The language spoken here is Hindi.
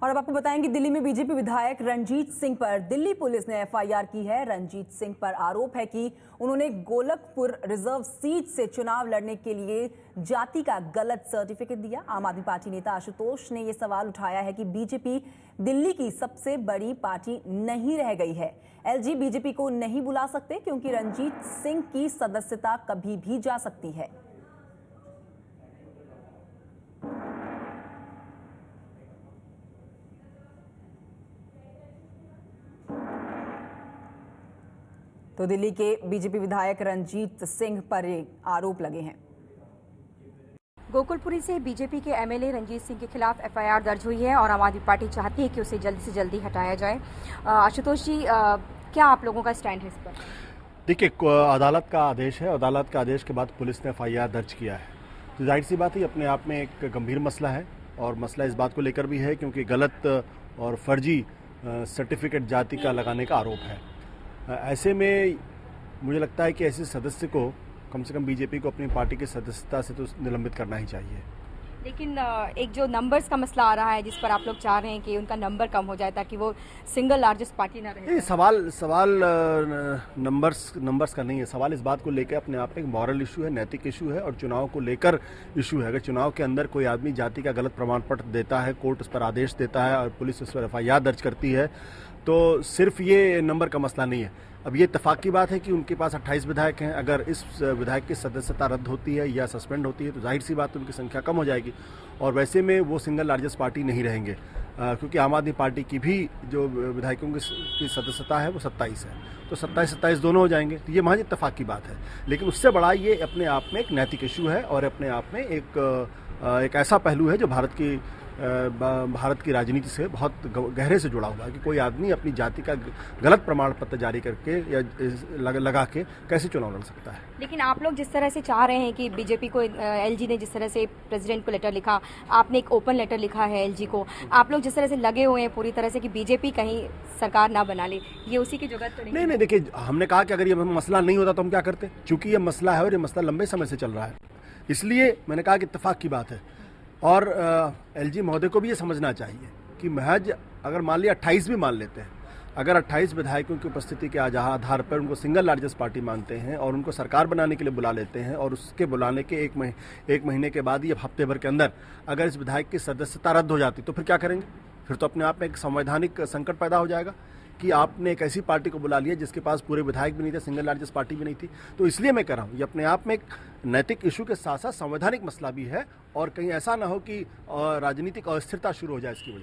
और अब आपको बताएंगे दिल्ली में बीजेपी विधायक रणजीत सिंह पर दिल्ली पुलिस ने एफआईआर की है। रणजीत सिंह पर आरोप है कि उन्होंने गोलकपुर रिजर्व सीट से चुनाव लड़ने के लिए जाति का गलत सर्टिफिकेट दिया। आम आदमी पार्टी नेता आशुतोष ने यह सवाल उठाया है कि बीजेपी दिल्ली की सबसे बड़ी पार्टी नहीं रह गई है। एलजी बीजेपी को नहीं बुला सकते क्योंकि रणजीत सिंह की सदस्यता कभी भी जा सकती है। तो दिल्ली के बीजेपी विधायक रणजीत सिंह पर आरोप लगे हैं। गोकुलपुरी से बीजेपी के एमएलए रणजीत सिंह के खिलाफ एफआईआर दर्ज हुई है और आम आदमी पार्टी चाहती है कि उसे जल्दी से जल्दी हटाया जाए। आशुतोष जी, क्या आप लोगों का स्टैंड है इस पर? देखिए, अदालत का आदेश है। अदालत का आदेश के बाद पुलिस ने एफआईआर दर्ज किया है, तो जाहिर सी बात है अपने आप में एक गंभीर मसला है। और मसला इस बात को लेकर भी है क्योंकि गलत और फर्जी सर्टिफिकेट जाति का लगाने का आरोप है। ऐसे में मुझे लगता है कि ऐसे सदस्य को कम से कम बीजेपी को अपनी पार्टी की सदस्यता से तो निलंबित करना ही चाहिए। लेकिन एक जो नंबर्स का मसला आ रहा है जिस पर आप लोग चाह रहे हैं कि उनका नंबर कम हो जाए ताकि वो सिंगल लार्जेस्ट पार्टी ना रहे। सवाल नंबर्स का नहीं है। सवाल इस बात को लेकर अपने आप में एक मॉरल इशू है, नैतिक इशू है और चुनाव को लेकर इशू है। अगर चुनाव के अंदर कोई आदमी जाति का गलत प्रमाण पत्र देता है, कोर्ट उस पर आदेश देता है और पुलिस उस पर एफआईआर दर्ज करती है, तो सिर्फ ये नंबर का मसला नहीं है। अब ये इत्तेफाक की बात है कि उनके पास 28 विधायक हैं। अगर इस विधायक की सदस्यता रद्द होती है या सस्पेंड होती है तो जाहिर सी बात है उनकी संख्या कम हो जाएगी और वैसे में वो सिंगल लार्जेस्ट पार्टी नहीं रहेंगे, क्योंकि आम आदमी पार्टी की भी जो विधायकों की सदस्यता है वो 27 है, तो 27-27 दोनों हो जाएंगे। तो ये महज इत्तेफाक की बात है, लेकिन उससे बड़ा ये अपने आप में एक नैतिक इशू है और अपने आप में एक ऐसा पहलू है जो भारत की राजनीति से बहुत गहरे से जुड़ा हुआ है कि कोई आदमी अपनी जाति का गलत प्रमाण पत्र जारी करके या लगा के कैसे चुनाव लड़ सकता है। लेकिन आप लोग जिस तरह से चाह रहे हैं कि बीजेपी को, एलजी ने जिस तरह से प्रेसिडेंट को लेटर लिखा, आपने एक ओपन लेटर लिखा है एलजी को, आप लोग जिस तरह से लगे हुए हैं पूरी तरह से कि बीजेपी कहीं सरकार ना बना ले, ये उसी की जगह तो नहीं। देखिए, हमने कहा कि अगर ये मसला नहीं होता तो हम क्या करते, चूंकि ये मसला है और ये मसला लंबे समय से चल रहा है, इसलिए मैंने कहा कि इत्तेफाक की बात है। और एलजी महोदय को भी ये समझना चाहिए कि महज अगर मान लिया 28 भी मान लेते हैं, अगर 28 विधायकों की उपस्थिति के आधार पर उनको सिंगल लार्जेस्ट पार्टी मानते हैं और उनको सरकार बनाने के लिए बुला लेते हैं और उसके बुलाने के एक महीने के बाद या हफ्ते भर के अंदर अगर इस विधायक की सदस्यता रद्द हो जाती तो फिर क्या करेंगे? फिर तो अपने आप में एक संवैधानिक संकट पैदा हो जाएगा कि आपने एक ऐसी पार्टी को बुला लिया जिसके पास पूरे विधायक भी नहीं थे, सिंगल लार्जेस्ट पार्टी भी नहीं थी। तो इसलिए मैं कह रहा हूँ ये अपने आप में एक नैतिक इशू के साथ साथ संवैधानिक मसला भी है और कहीं ऐसा ना हो कि राजनीतिक अस्थिरता शुरू हो जाए इसकी वजह से।